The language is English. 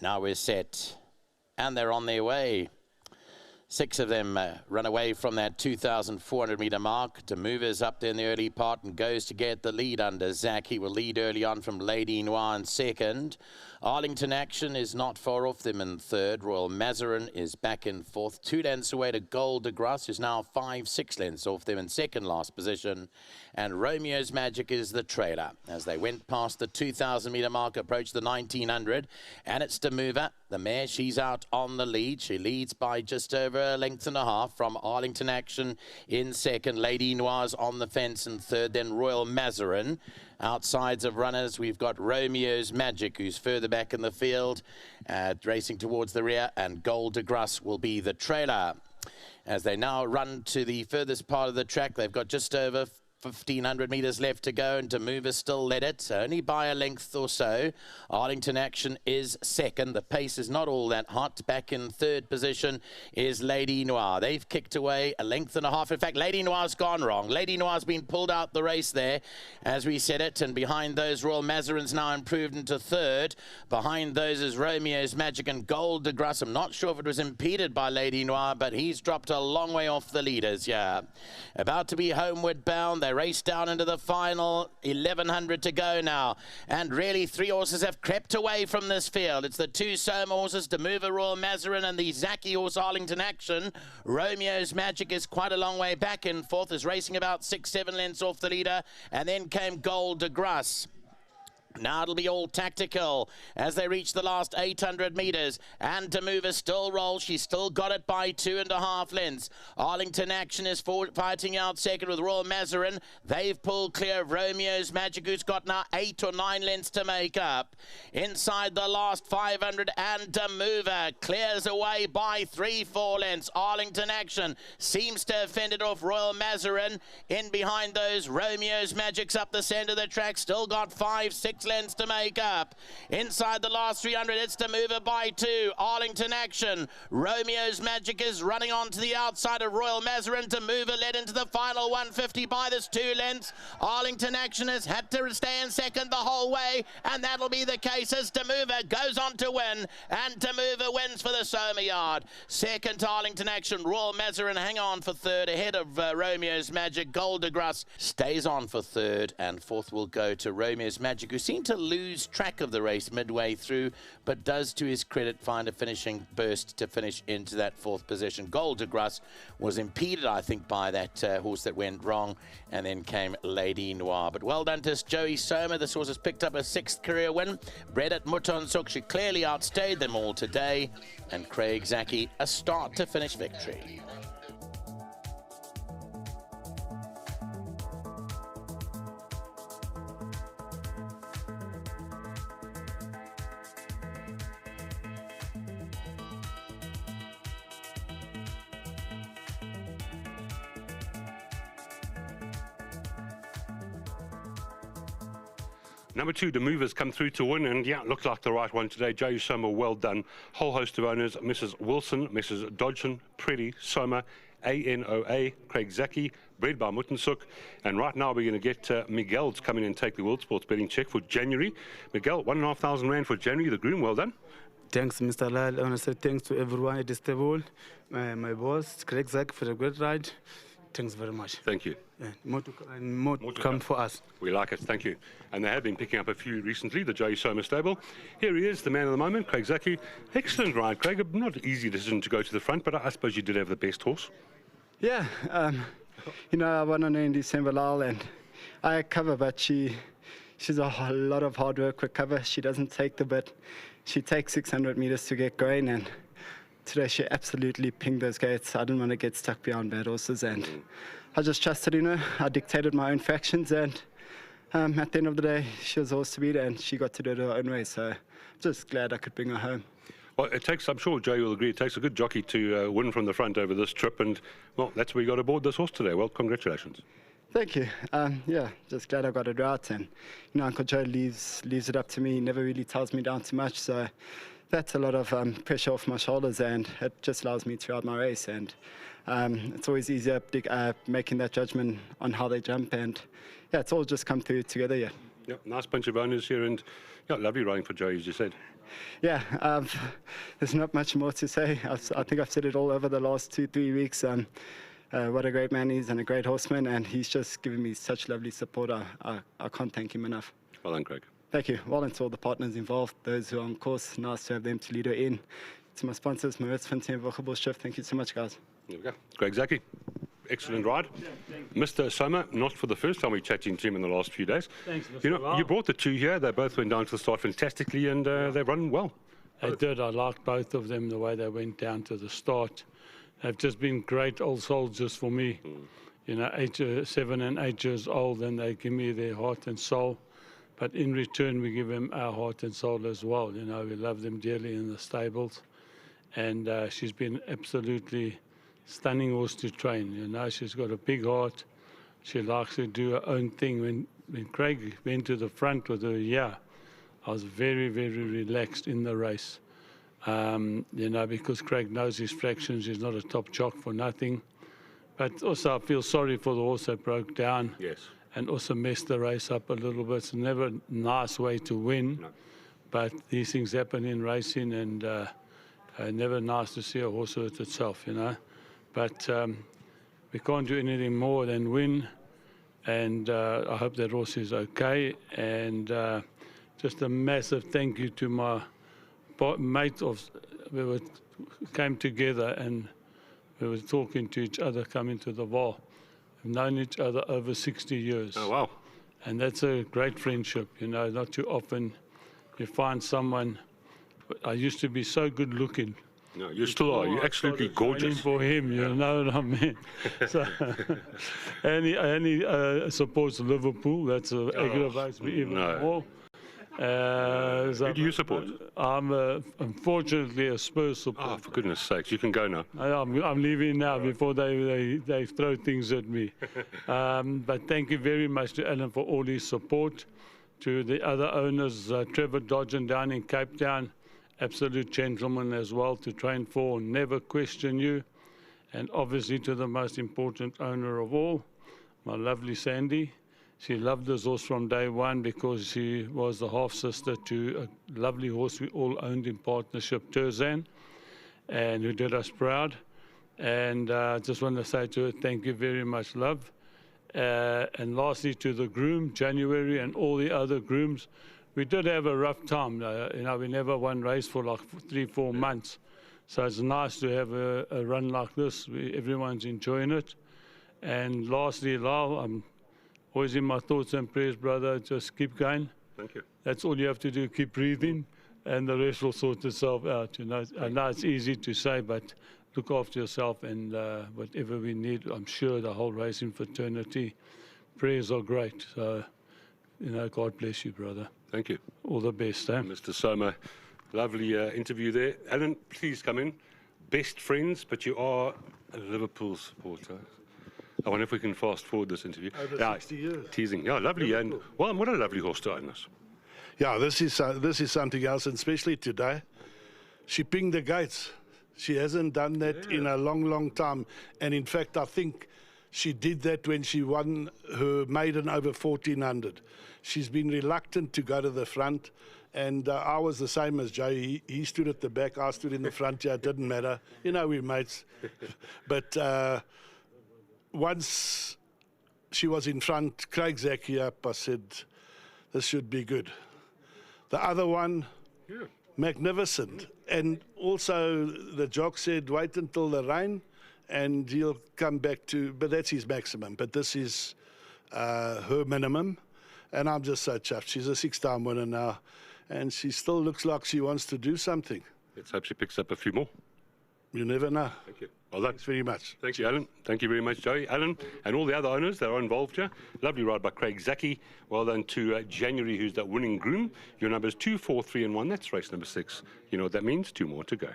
Now we're set, and they're on their way. 6 of them run away from that 2,400 meter mark. Damova's up there in the early part and goes to get the lead under Zach. He will lead early on from Lady Noir in second. Arlington Action is not far off them in third. Royal Mazarin is back in fourth. 2 lengths away to Gold de Grace, who's now 5-6 lengths off them in second last position. And Romeo's Magic is the trailer. As they went past the 2,000 meter mark, approached the 1,900. And it's Damova, the mare. She's out on the lead. She leads by just over a length and a half from Arlington Action in second. Lady Noir's on the fence in third. Then Royal Mazarin. Outsides of runners, we've got Romeo's Magic, who's further back in the field, racing towards the rear, and Gold de Grace will be the trailer. As they now run to the furthest part of the track, they've got just over 1,500 metres left to go, and Damova still led it, only by a length or so. Arlington Action is second. The pace is not all that hot. Back in third position is Lady Noir. They've kicked away a length and a half. In fact, Lady Noir's gone wrong. Lady Noir's been pulled out the race there, as we said it, and behind those, Royal Mazarin's now improved into third. Behind those is Romeo's Magic and Gold de Grace. I'm not sure if it was impeded by Lady Noir, but he's dropped a long way off the leaders, yeah. About to be homeward bound. They race down into the final 1,100 to go now, and really 3 horses have crept away from this field. It's the 2 Soma horses, Damova, Royal Mazarin, and the Zaki horse Arlington Action. Romeo's Magic is quite a long way back in fourth, is racing about 6-7 lengths off the leader, and then came Gold de Grace. Now it'll be all tactical as they reach the last 800 metres, and Damova still rolls. She's still got it by 2.5 lengths. Arlington Action is fighting out second with Royal Mazarin. They've pulled clear of Romeo's Magic, who's got now 8 or 9 lengths to make up. Inside the last 500, and Damova clears away by 3-4 lengths. Arlington Action seems to have fended off Royal Mazarin. In behind those, Romeo's Magic's up the centre of the track, still got 5-6 lengths to make up. Inside the last 300, it's Damova by 2. Arlington Action. Romeo's Magic is running on to the outside of Royal Mazarin. Damova led into the final 150 by this 2 lengths. Arlington Action has had to stay in second the whole way, and that'll be the case as Damova goes on to win, and Damova wins for the Soma yard. Second, Arlington Action. Royal Mazarin hang on for third ahead of Romeo's Magic. Gold de Grace stays on for third, and fourth will go to Romeo's Magic, who seemed to lose track of the race midway through, but does, to his credit, find a finishing burst to finish into that fourth position. Gold de Grace was impeded, I think, by that horse that went wrong, and then came Lady Noir. But well done to Joey Soma. This horse has picked up a 6th career win. Bred at Mutonsuk, she clearly outstayed them all today, and Craig Zaki a start to finish victory. Number 2, Damova's come through to win, and yeah, looked like the right one today. Joey Soma, well done. Whole host of owners, Mrs. Wilson, Mrs. Dodson, Pretty, Soma, ANOA, Craig Zaki, bred by Mutonsuk. And right now we're going to get Miguel to come in and take the World Sports betting check for January. Miguel, 1,500 rand for January, the groom, well done. Thanks, Mr. Lal. I want to say thanks to everyone at this table. My boss, Craig Zaki, for a great ride. Thanks very much. Thank you. More to come for us. We like it, thank you. And they have been picking up a few recently, the Joey Soma stable. Here he is, the man of the moment, Craig Zaki. Excellent ride, Craig. Not an easy decision to go to the front, but I suppose you did have the best horse. Yeah, you know, I won on her in December, Lal, and I cover, but she's a lot of hard work with cover. She doesn't take the bit. She takes 600 meters to get going, and today she absolutely pinged those gates. I didn't want to get stuck behind bad horses, and I just trusted in her. I dictated my own fractions, and at the end of the day, she was a horse to beat, and she got to do it her own way. So I'm just glad I could bring her home. Well, it takes, I'm sure Joey will agree, it takes a good jockey to win from the front over this trip, and well, that's where you got aboard this horse today. Well, congratulations. Thank you. Yeah, just glad I got it right, and you know, Uncle Joe leaves it up to me. He never really tells me down too much, so that's a lot of pressure off my shoulders, and it just allows me to ride my race. And it's always easier making that judgment on how they jump, and yeah, it's all just come through together. Yeah. Yeah, nice bunch of owners here, and yeah, lovely riding for Joey, as you said. yeah, there's not much more to say. I think I've said it all over the last 2-3 weeks. What a great man he is and a great horseman, and he's just given me such lovely support. I can't thank him enough. Well done, Craig. Thank you. Well done to all the partners involved, those who are on course. Nice to have them to lead her in. To my sponsors, Maritz, Finty and Vocable Shift, thank you so much, guys. There we go. Craig Zaki, excellent ride. Mr. Soma, not for the first time we're chatting to him in the last few days. Thanks, Mr. You know, Vaal. you brought the two here. They both went down to the start fantastically, and they've run well. They did. I liked both of them, the way they went down to the start. They've just been great old soldiers for me. You know, 7 and 8 years old, and they give me their heart and soul. But in return, we give them our heart and soul as well. You know, we love them dearly in the stables. And she's been absolutely stunning horse to train. You know, she's got a big heart. She likes to do her own thing. When Craig went to the front with her, yeah, I was very, very relaxed in the race. You know, because Craig knows his fractions. He's not a top jock for nothing. But also, I feel sorry for the horse that broke down. Yes. And also messed the race up a little bit. It's never a nice way to win. No. But these things happen in racing, and never nice to see a horse hurt itself, you know. But we can't do anything more than win, and I hope that horse is okay. And just a massive thank you to my mate. We came together and we were talking to each other coming to the vaal. We've known each other over 60 years. Oh, wow. And that's a great friendship, you know. Not too often you find someone. I used to be so good looking. No, you still are. You're absolutely gorgeous. For him, you know what I mean. So, and he supports Liverpool. That's aggravates me even more. Who do you support? I'm unfortunately a Spurs supporter. Oh, for goodness sakes, you can go now. I'm leaving now before they throw things at me. But thank you very much to Alan for all his support. To the other owners, Trevor Dodgen down in Cape Town, absolute gentleman as well to train for, never question you. And obviously to the most important owner of all, my lovely Sandy. She loved this horse from day one because she was the half-sister to a lovely horse we all owned in partnership, Terzan, and who did us proud. And I just want to say to her, thank you very much, love. And lastly, to the groom, January, and all the other grooms, we did have a rough time. You know, we never won race for like 3-4 months. So it's nice to have a run like this. Everyone's enjoying it. And lastly, Lal, I'm always in my thoughts and prayers, brother. Just keep going. Thank you. That's all you have to do. Keep breathing, and the rest will sort itself out. You know, I know it's easy to say, but look after yourself, and whatever we need, I'm sure the whole racing fraternity, prayers are great. So, you know, God bless you, brother. Thank you. All the best, eh? Mr. Soma, lovely interview there. Alan, please come in. Best friends, but you are a Liverpool supporter. I wonder if we can fast forward this interview. Over 60 years. Teasing. Yeah, lovely. Liverpool. And well, what a lovely horse to own us. Yeah, this is something else, and especially today. She pinged the gates. She hasn't done that in a long, long time. And in fact, I think she did that when she won her maiden over 1400. She's been reluctant to go to the front. And I was the same as Joe. He stood at the back. I stood in the front. Yeah, it didn't matter. You know, we're mates. But once she was in front, Craig Zaki up, I said, this should be good. The other one, magnificent. And also the jock said, wait until the rain and he'll come back to, but that's his maximum. But this is her minimum. And I'm just so chuffed. She's a 6-time winner now. And she still looks like she wants to do something. Let's hope she picks up a few more. You never know. Thank you. Well done. Thanks very much. Thank you, Alan. Thank you very much, Joey. Alan, and all the other owners that are involved here. Lovely ride by Craig Zaki. Well done to January, who's that winning groom. Your numbers 2, 4, 3, and 1. That's race number 6. You know what that means? 2 more to go.